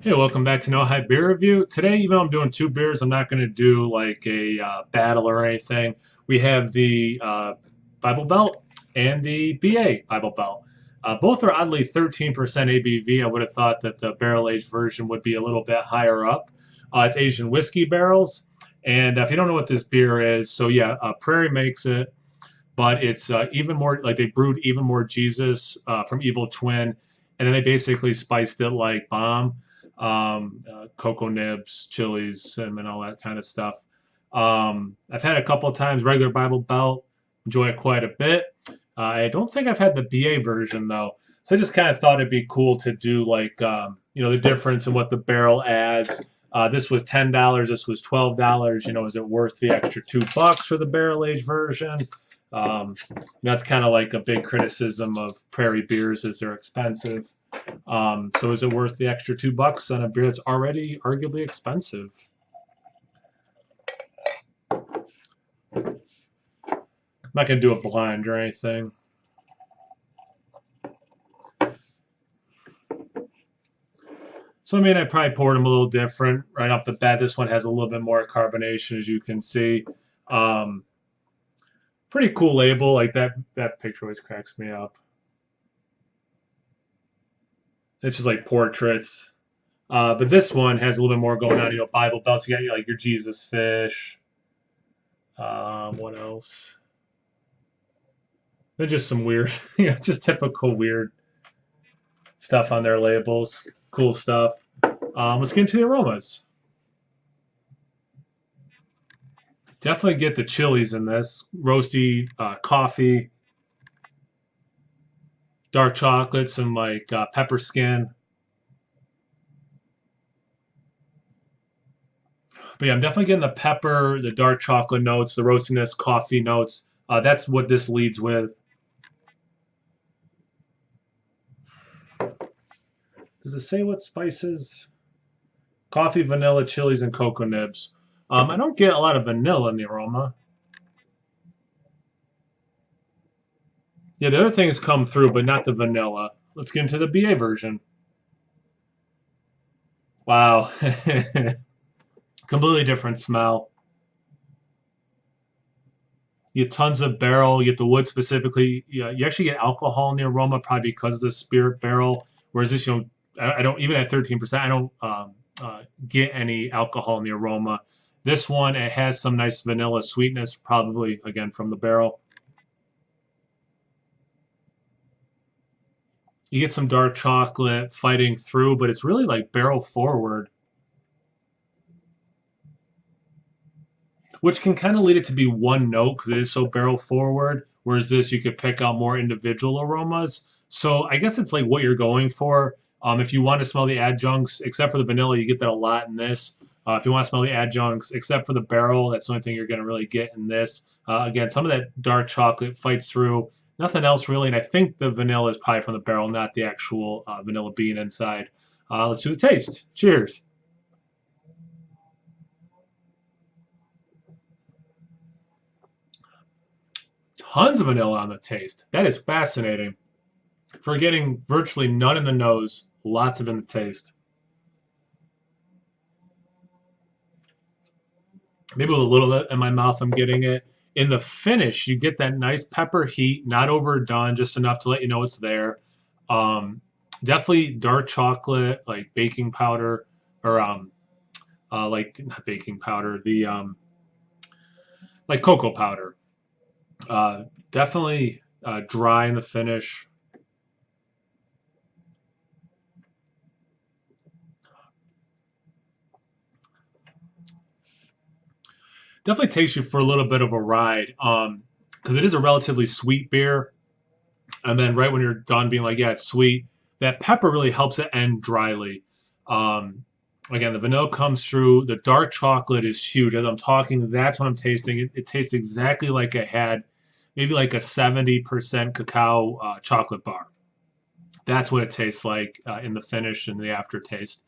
Hey, welcome back to No Hype Beer Review. Today, even though I'm doing two beers, I'm not going to do like a battle or anything. We have the Bible Belt and the BA Bible Belt. Both are oddly 13% ABV. I would have thought that the barrel aged version would be a little bit higher up. It's aged in whiskey barrels. And if you don't know what this beer is, so yeah, Prairie makes it, but it's even more like they brewed even more Jesus from Evil Twin, and then they basically spiced it like bomb, cocoa nibs, chilies, cinnamon, all that kind of stuff. I've had a couple of times regular Bible Belt, enjoy it quite a bit. I don't think I've had the BA version though, so I just kind of thought it'd be cool to do like the difference in what the barrel adds. This was $10. This was $12. Is it worth the extra $2 for the barrel aged version? That's kind of like a big criticism of Prairie beers is they're expensive. So is it worth the extra $2 on a beer that's already arguably expensive? I'm not gonna do a blind or anything. So I probably poured them a little different right off the bat. This one has a little bit more carbonation, as you can see. Um, Pretty cool label. Like that picture always cracks me up. It's just like portraits. But this one has a little bit more going on. Bible belts. You got like your Jesus fish. What else? They're just some weird, just typical weird stuff on their labels. Cool stuff. Let's get into the aromas. Definitely get the chilies in this. Roasty coffee, dark chocolate, some like pepper skin. But yeah, I'm definitely getting the pepper, the dark chocolate notes, the roastiness, coffee notes. That's what this leads with. Does it say what spices? Coffee, vanilla, chilies, and cocoa nibs. I don't get a lot of vanilla in the aroma. Yeah, the other things come through, but not the vanilla. Let's get into the BA version. Wow. Completely different smell. You get tons of barrel. You get the wood specifically. You actually get alcohol in the aroma, probably because of the spirit barrel. Whereas this, I don't even at 13%. I don't get any alcohol in the aroma. This one, it has some nice vanilla sweetness, probably again from the barrel. You get some dark chocolate fighting through, but it's really like barrel forward, which can kind of lead it to be one note because it is so barrel forward. Whereas this, you could pick out more individual aromas. So I guess it's like what you're going for. If you want to smell the adjuncts, except for the vanilla, you get that a lot in this. If you want to smell the adjuncts, except for the barrel, that's the only thing you're going to really get in this. Again, some of that dark chocolate fights through. Nothing else really, and I think the vanilla is probably from the barrel, not the actual vanilla bean inside. Let's do the taste. Cheers. Tons of vanilla on the taste. That is fascinating. For getting virtually none in the nose, lots of in the taste. Maybe with a little bit in my mouth, I'm getting it. In the finish, you get that nice pepper heat, not overdone, just enough to let you know it's there. Um, Definitely dark chocolate, like baking powder, or like not baking powder, the like cocoa powder. Definitely dry in the finish. Definitely takes you for a little bit of a ride, because it is a relatively sweet beer. And then right when you're done being like, yeah, it's sweet, that pepper really helps it end dryly. Um, Again, the vanilla comes through. The dark chocolate is huge. As I'm talking, that's what I'm tasting. It tastes exactly like I had maybe like a 70% cacao chocolate bar. That's what it tastes like in the finish and the aftertaste.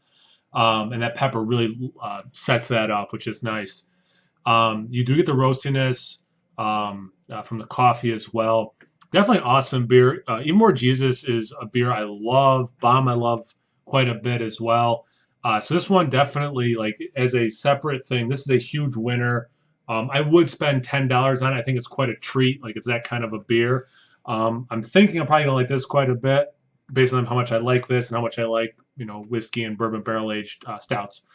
And that pepper really sets that up, which is nice. You do get the roastiness from the coffee as well. Definitely awesome beer. Even More Jesus is a beer I love. Bomb I love quite a bit as well. So this one definitely, like, as a separate thing, this is a huge winner. I would spend $10 on it. I think it's quite a treat. Like, it's that kind of a beer. I'm thinking I'm probably gonna like this quite a bit, based on how much I like this and how much I like, whiskey and bourbon barrel aged stouts.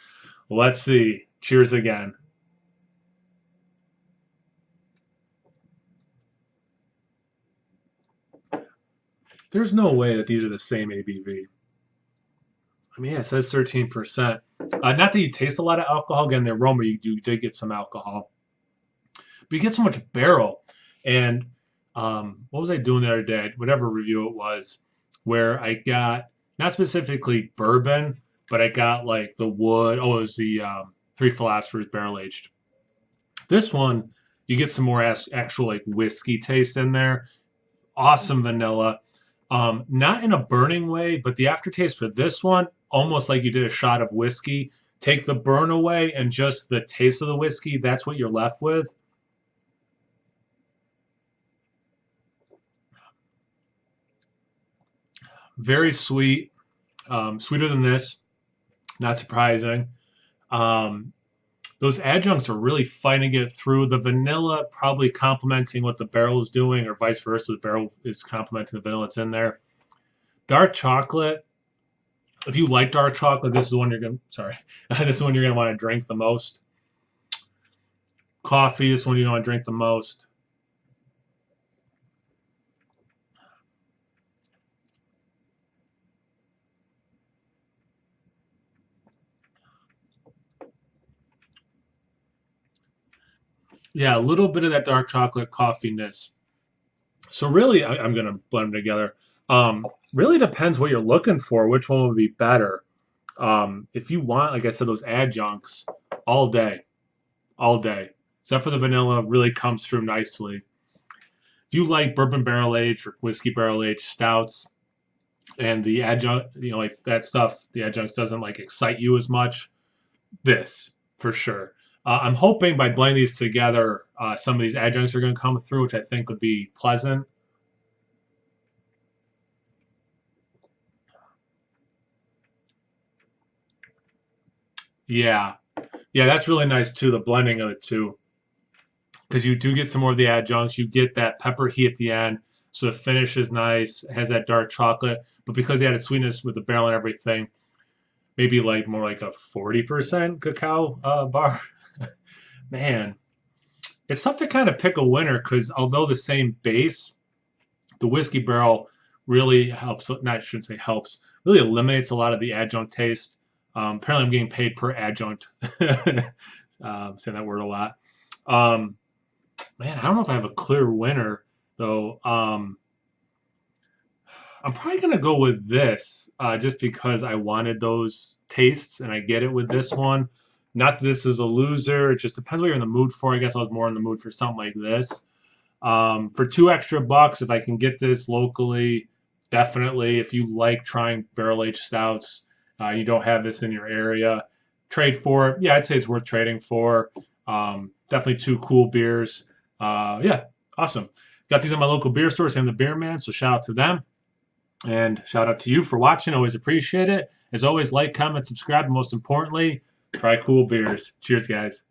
Let's see. Cheers again. There's no way that these are the same ABV. I mean, yeah, it says 13%. Not that you taste a lot of alcohol. Again, the aroma, you did get some alcohol. But you get so much barrel. And what was I doing the other day? Whatever review it was, where I got not specifically bourbon, but I got like the wood. Oh, it was the Three Philosophers barrel aged. This one, you get some more actual like whiskey taste in there. Awesome vanilla. Not in a burning way, but the aftertaste for this one, almost like you did a shot of whiskey. Take the burn away and just the taste of the whiskey, that's what you're left with. Very sweet, sweeter than this, not surprising. Um, those adjuncts are really fighting it through. The vanilla probably complementing what the barrel is doing, or vice versa. The barrel is complementing the vanilla that's in there. Dark chocolate. If you like dark chocolate, this is the one you're gonna. Sorry, this is the one you're gonna want to drink the most. Coffee. This one you want to drink the most. Yeah, a little bit of that dark chocolate coffeeness. So really, I'm gonna blend them together. Really depends what you're looking for. Which one would be better? If you want, like I said, those adjuncts all day, all day, except for the vanilla, really comes through nicely. If you like bourbon barrel aged or whiskey barrel aged stouts, and the adjunct, like that stuff, the adjuncts doesn't like excite you as much. This for sure. I'm hoping by blending these together, some of these adjuncts are going to come through, which I think would be pleasant. Yeah, yeah, that's really nice too. The blending of it too, because you do get some more of the adjuncts. You get that pepper heat at the end, so the finish is nice. It has that dark chocolate, but because they added sweetness with the barrel and everything, maybe like more like a 40% cacao bar. Man, it's tough to kind of pick a winner because although the same base, the whiskey barrel really helps. Not I shouldn't say helps. Really eliminates a lot of the adjunct taste. Apparently, I'm getting paid per adjunct. Saying that word a lot. Um, Man, I don't know if I have a clear winner though. I'm probably gonna go with this, just because I wanted those tastes, and I get it with this one. Not that this is a loser. It just depends what you're in the mood for. I guess I was more in the mood for something like this. For $2 extra, if I can get this locally, definitely. If you like trying barrel aged stouts, you don't have this in your area, trade for it. Yeah, I'd say it's worth trading for. Definitely two cool beers. Yeah, awesome. Got these at my local beer store, Sam the Beer Man. So shout out to them. And shout out to you for watching. Always appreciate it. As always, like, comment, subscribe, and most importantly, try cool beers. Cheers, guys.